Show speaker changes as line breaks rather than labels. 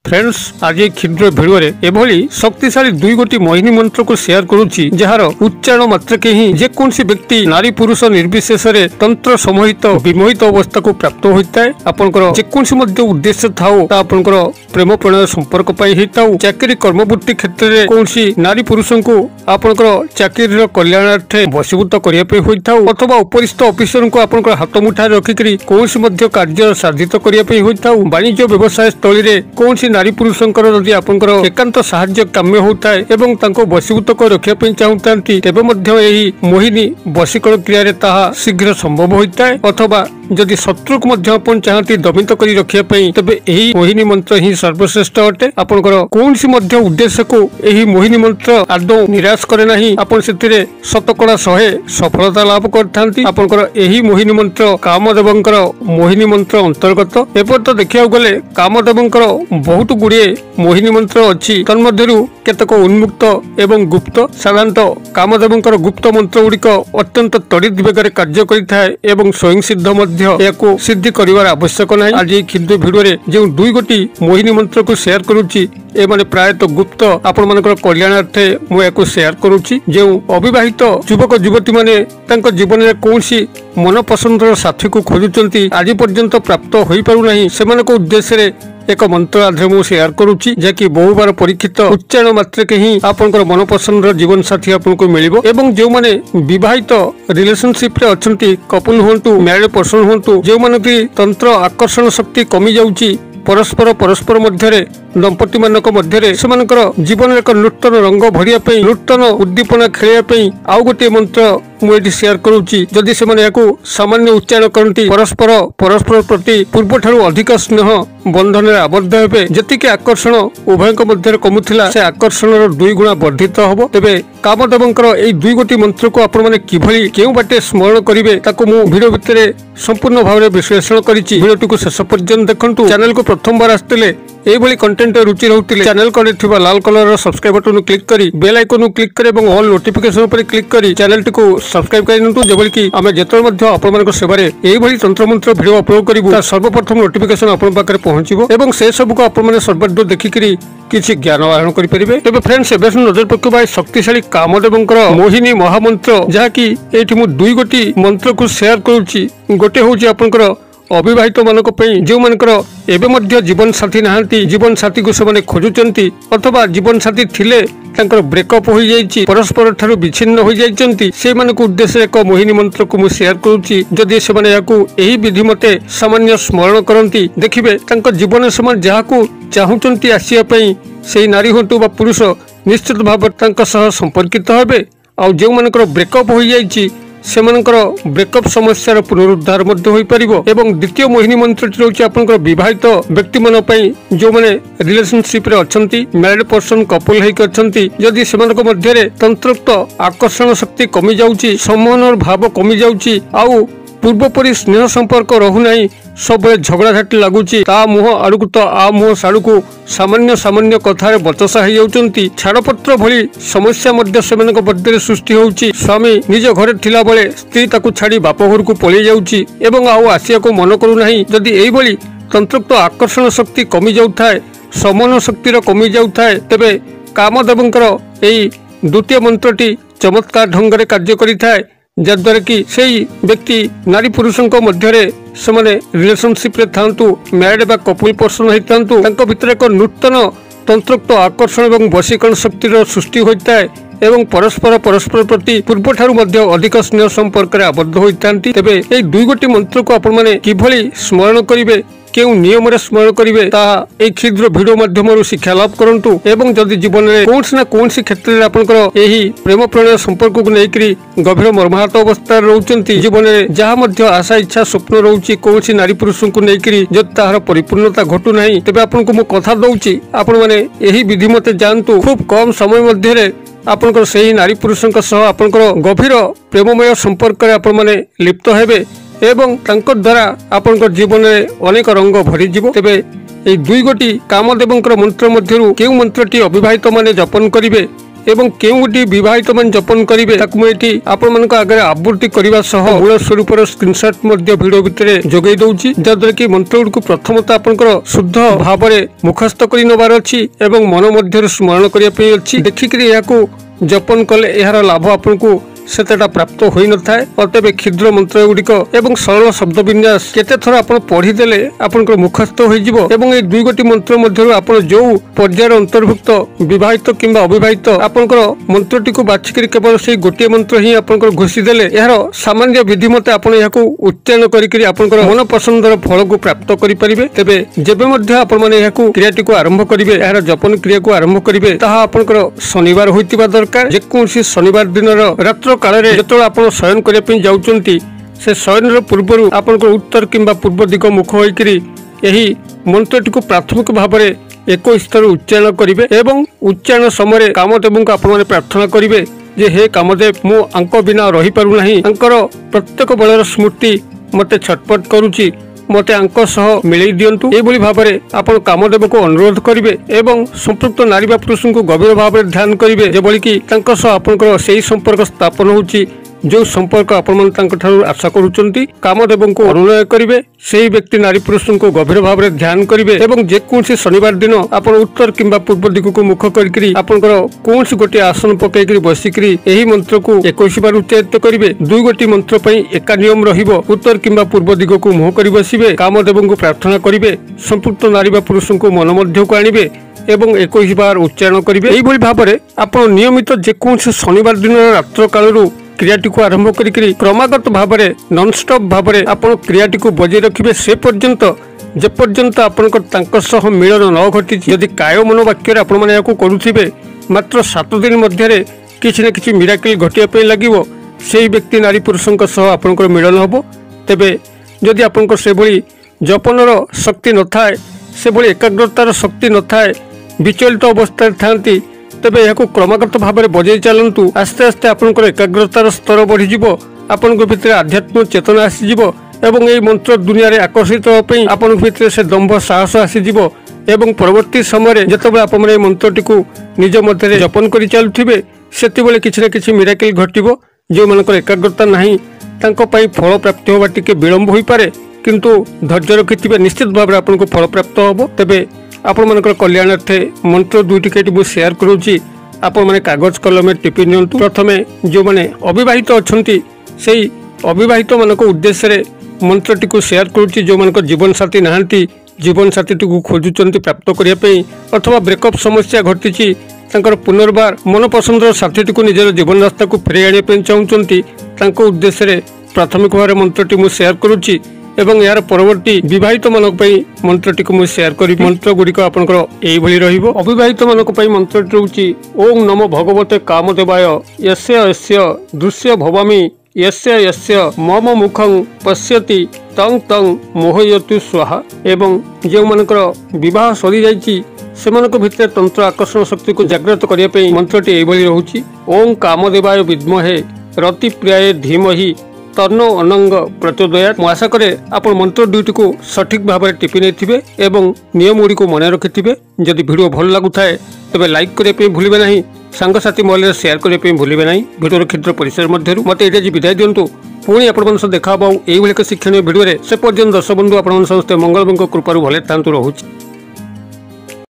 Friends आज क्षुद्र video एभली शक्तिशाली दुई गोटी मोहिनी मंत्र को शेयर करुच्ची जार उच्चारण मात्रके ही जेकोसी व्यक्ति नारी पुरुष निर्विशेष तंत्र समोहित विमोहित अवस्था को प्राप्त होता है। आपनकर जेकोसी उद्देश्य थाउ आपनकर प्रेम प्रणय संपर्क होता चाकरी कर्मवृत्ति क्षेत्र में कौन नारी पुरुष को आपनकर चाकरी कल्याणार्थे बसीभूत करने होता अथवा उपरिस्थ ऑफिसर को आपनकर हाथ मुठा रखिक कौन कार्य साधित करने होता वाणिज्य व्यवसाय स्थली में कौन नारी पुरुषंकर जदि आपनकर एकांत साहाय्य काम्य होता है एवं तांको बसीभूत कर रखिया चाहूती तेबे मध्य एही मोहिनी वशीकरण क्रिया ताहा शीघ्र संभव होता है अथवा जदि शत्रु को मध्य आपण चाहती दमित करी रखिया तेबे एही मोहिनी मंत्र ही सर्वश्रेष्ठ अटे। आपनकर कौनसी मध्य उद्देश्य को एही मोहिनी मंत्र आदौ निराश करे नहीं आपण सेतिरे शतकड़ा 100 सफलता लाभ करथांती। आपनकर एही मोहिनी मंत्र कामदेवंकर मोहिनी मंत्र अंतर्गत एपर तो देखिया गले कामदेवंकर बहुत गुड़िए मोहिनी मंत्र अच्छी तन्मध्यरु केतक उन्मुक्त एवं गुप्त साधारणतः कामदेवंकर गुप्त मंत्र गुड़िक अत्यंत त्वरित वेगर कार्य करिथाए एवं स्वयं सिद्ध याको सिद्धि करिवार आवश्यक नहीं। आज क्षुद्र भिडियो जो दुई गोटी मोहिनी मंत्र को शेयर करुच्ची ए माने प्रायतः गुप्त आपण मानकर कल्याणार्थे मु याको शेयर करुच्ची। जो अविवाहित युवक युवती माने तांको जीवन में कौनसी मन पसंदर साथी को खोजुचंती आज पर्यंत प्राप्त होई पारु नहीं सेमानक उद्देश्य एक मंत्र आधे मु शेयर करुच्ची जैकि बहुबार परीक्षित उच्चारण मात्रके ही आपनकर मन पसंदर जीवन साथी आपनको मिलिबो एवं जो माने विवाहित रिलेशनशिप रे अछंती कपल होंतु मैरिड पर्सन होंतु जो माने कि तंत्र आकर्षण शक्ति कमी जाउची परस्पर मध्य दंपति मानक मध्य जीवन एक नूतन रंग भरिया नूतन उद्दीपना खेलिया आउ गोटे मंत्र मुझे शेयर करुच्ची जदि से सामान्य उच्चारण करती परस्पर प्रति पूर्व ठारू अधिक स्नेह बंधन में आबद्ध हेबे जतिके आकर्षण उभय मध्य कमुला से आकर्षण 2 गुणा वर्धित हम। तेबे कामदेवंकर एई 2 गोटी मंत्र को आपण माने किभली केउ बाटे स्मरण करिवे ताको मु वीडियो भितरे संपूर्ण भाव में विश्लेषण करिछि। वीडियोटी को शेष पर्यंत देखंतु। चैनल को प्रथम बार आस्तिले एभली कंटेंट रुचि रहउतिले चैनल करे थिबा लाल कलर रो सब्सक्राइब बटन क्लिक करी बेल आइकन क्लिक करे एवं ऑल नोटिफिकेशन पर क्लिक करी चैनल को सब्सक्राइब करिनतु जेबल कि आमे जेतल मध्य आपण मानक सेवारे एभली तंत्र मंत्र वीडियो अपलोड करिवु ता सर्वप्रथम नोटिफिकेशन आपण पाखरे पहुंचिबो एवं से सब को आपण माने सर्वदो देखिकरी किछि ज्ञान आहरण करि परिबे। तबे फ्रेंड्स एबे नजर पकबाय शक्तिशाली कामदेवंकर मोहिनी महामंत्र जहाकि एठी मु 2 गोटी मंत्र को शेयर करूची। गोटे होची आपनकर अविवाहित मानक जो मानकर एबे मध्य जीवन साथी नहांती जीवन साथी को से खोजुचंती अथवा जीवन साथी थिले तांकर ब्रेकअप हो जाइछि परस्पर ठारू विच्छिन्न हो जाइछंती से मानक उद्देश्य एक मोहिनी मंत्र को मु शेयर करूची। जदि से माने याकू एही विधि मते सामान्य स्मरण करंती देखिबे तांकर जीवन समान जाहाकू चाहुचंती आसिया पई सेही नारी होंतु बा पुरुष निश्चित भाव तांका सह संपर्कित हेबे आ जो मानकर ब्रेकअप हो जाइछि सेमानकर ब्रेकअप समस्यार पुनरुद्धार मध्य होई परिबो। एवं द्वितीय मोहिनी मंत्रटी रहउछि आपनकर विवाहित व्यक्ति मन पई जो माने रिलेशनशिप रे अछंती मैरिड पर्सन कपल हेक अछंती जदि सेमानक मध्य रे तंत्रोक्त आकर्षण शक्ति कमी जाउची सम्मानर भाव कमी जाउची आउ पूर्वपरी स्नेह संपर्क रहु नाही सब झगड़ा झाटी लगुची ता मुह आड़कू तो आ मुह साड़ू सामान्य कथार बचसा हो जाउचंती छाड़पत्र भली समस्या मध्य सेमानक मध्य सृष्टि होउची। स्वामी निज घरे थिला बेले स्त्री ताकू छाड़ी बाप घर को पळै जाउची एवं आउ आसिया को मन करू नाही। जदि एई भली तंत्रोक्त आकर्षण शक्ति कमी जाउथाय सम्मान शक्तिर कमी जाउथाय तेबे कामदेवंकर एई द्वितीय मंत्रटी चमत्कार ढंग रे कार्य करिथाय जद्वारा कि सेई व्यक्ति नारी पुरुषों मध्य रिलेशनशिप रे थांतु मैरिड बा कपल पर्सन होइतांतु तांको भितर एक नूतन तंत्रोक्त आकर्षण एवं वशीकरण शक्तिर सृष्टि होता है एवं परस्पर प्रति पूर्व ठारू मध्य अधिक स्नेह संपर्क रे आबद्ध होइतांती। तेबे एई 2 गोटी मंत्र को आपण माने किभली स्मरण करिवे केउ नियम रे स्मरण करिवे ता ए क्षुद्र वीडियो माध्यम शिक्षा लाभ करंतु एवं जदि जीवन में कौन ना कौन क्षेत्र में आपनकर एही प्रेम प्रणय संपर्क को लेकरी गभीर मर्माहत अवस्था रहउचंती जीवन में जहाँ मध्य आशा इच्छा स्वप्न रहउची कौन नारी पुरुष को लेकरी जद ताहार परिपूर्णता घटू नाही तेबे आपनको मु कथा दउची आपण माने एही विधि मते जानतु खूब कम समय मध्य रे आपनकर सही नारी पुरुषों सह आपनकर गभीर प्रेममय संपर्क रे आपण माने लिप्त हेबे एवं तांकर द्वारा आपनकर जीवन में अनेक रंग भरी जीवो। तेबे एई 2 गोटी कामदेवंकर मंत्र मध्यरु केउ मंत्रटी अविवाहित माने जपन करिवे एवं केउ गोटी विवाहित मान जपन करिवे ताकु मैं एठी आपण मानक आगे आवृत्ति करबा सह मूल स्वरूपर स्क्रीनशॉट मध्ये वीडियो भितरे जोगै दउची जद्वारा कि मंत्र गुडको प्रथमतः आपनकर शुद्ध भावरे मुखस्थ करि नबार अछि एवं मन मध्यरु स्मरण करिया पे अछि देखिकरी याकू जपन कले एहार लाभ आपनकू सेतेटा प्राप्त होई न थाए अतबे क्षुद्र मंत्र गुडिक एवं सरल शब्द विन्यास केते थर आपण पढ़ी देले आपनकर मुखस्थ होई जिवो एवं ए दुई गोटी मंत्र मध्यरु आपण जो पर्यायर अंतर्भुक्त विवाहित किंबा अविवाहित आपनकर मंत्रटी को बाछिकरी केवल सेही गोटी मंत्र ही आपनकर घोषि देले एहार सामान्य विधि मते आपण याकू उच्चारण करिकरी आपनकर मन पसंदर फल को प्राप्त करि परिबे तेबे जेबे मध्ये आपण माने याकू क्रियाटी को आरंभ करिवे एहार जपन क्रिया को आरंभ करिवे ताहा आपनकर शनिवार होइतिबा दरकार जे कोनसी शनिवार दिनर रात्र काल रे जतोळ आपण शयन करिया पे जाउचंती से शयन पूर्व आपनकर उत्तर किंबा पूर्व दिग मुख होइकरी एही मंत्रटी को प्राथमिक भाव में एक स्तर उच्चारण करिवे एवं उच्चारण समय कामदेव को आपण माने प्रार्थना करिवे जे हे कामदेव मु अंक बिना रही पारु नाही अंकर प्रत्येक बलर स्मृति मते छटपट करूची मते अंक सह मिलई दियंतु एभली भाव में आपण कामदेव को अनुरोध करिवे एवं संपृक्त नारी बा पुरुष को गभीर भाव में ध्यान करिवे जेबोली कि तांको सह आपनकर सेही संपर्क स्थापन होउची जो संपर्क आपण आशा करुचंती कामदेव को अनुनय करिवे सेही व्यक्ति नारी पुरुष को गभीर भाव में ध्यान करिवे एवं जेकोसी शनिवार दिन आपण उत्तर किंबा पूर्व दिग को मुख करिकरी आपनकर कोनसी गोटे आसन पकईकरी बसिकरी एही मंत्र को 21 बार उच्चारित करिवे दुई गोटी मंत्र पई एका नियम रहिबो उत्तर किंबा पूर्व दिग को मुह करि बसिबे कामदेव को प्रार्थना करिवे संपुक्त नारी बा पुरुष को मन मध्य को आनिबे एवं 21 बार उच्चारण करिवे एही भली भाव में आपण नियमित जेकोसी शनिवार दिन रात्र कालरू क्रियाटी को आरंभ करी क्रमागत भाव में नॉनस्टॉप भाव में आप क्रियाटी को बजाय रखिए से पर्यंत जे पर्यंत आपंकर मिलन न घटी जदि काय मनोवाक्य आपण मैंने करुवे मात्र 7 दिन मध्य किसी न किसी मिराकिल घटिया लगे से व्यक्ति नारी पुरुषों आपंकर मिलन हम तेबे जदि आपंकर से भली जपनर शक्ति न थाए से भली एकाग्रतार शक्ति न थाए विचलित अवस्था थांती तेबे यह क्रमागत भाव में बजाई चलतु आस्ते आस्ते आपंकर एकाग्रतार स्तर बढ़ी आपण भितर आध्यात्म चेतना आसीज एवं यही मंत्र दुनिया रे आकर्षित होपई आपण भितर से दंभ साहस आसीज एवं परवर्ती समय जिते आप मंत्रटी को निज मध्य जपन कर चलुवे से किसी न किसी मिराकिल घटो जो मान एकाग्रता नहीं फल प्राप्ति होगा टी विलंब हो पारे किंतु धैर्य रखि निश्चित भाव में आपको फल प्राप्त हम तेबे आपण मानकर कल्याणार्थे मंत्र दुईटी के शेयर करूची आपण माने कागज कलम टिपि नियंतु प्रथमे जो माने अविवाहित अछंती सेही अविवाहित मानक उद्देश्य रे मंत्रटी को शेयर करूची जो मानक जीवन साथी नाहंती जीवन साथी को खोजुचंती प्राप्त करिया पे अथवा ब्रेकअप समस्या घटिची तांकर पुनर्बार मन पसंदर साथी को निजर जीवन रास्ता को फेरै आनिया पे चाहउचंती तांको उद्देश्य रे प्राथमिक भाव मंत्रटी मु शेयर करूची एवं यार परवर्ती विवाहित मानक मंत्रटी को मुझे शेयर करी मंत्र गुड़िक आपंकर रहिबो अविवाहित मानक मंत्रटी होउची ओम नमो भगवते कामदेवाय यस्य यस्य दृश्य भवामी यस्य यस्य मम मुखं पश्यति तं तं मोहयतु स्वाहा एवं जो मानकर विवाह सरी जाइछि सेमानक भितर तंत्र आकर्षण शक्ति को जागृत करिया पे मंत्रटी एभली रहउची ओम कामदेवाय विद्महे रति प्रियाय धीमहि तन्नो अनंग प्रचोदयात् मु आशा करे आपण मंत्र दुईटी को सठिक भाव में टिपि नहीं एवं नियम गुड़ी को मन रखिथे जदि वीडियो भल लगुए तेज लाइक करने भूलें ना सांगसाथी महल शेयर करने भूलें ना वीडियो क्षुद्र परिसर मध्य मत ये विदाय दिंतु पुणी आपण देखा यही एक शिक्षणीय भिडियो से पर्यंत दर्शक बंधु आप समस्ते मंगल कृपार भले था रोचे।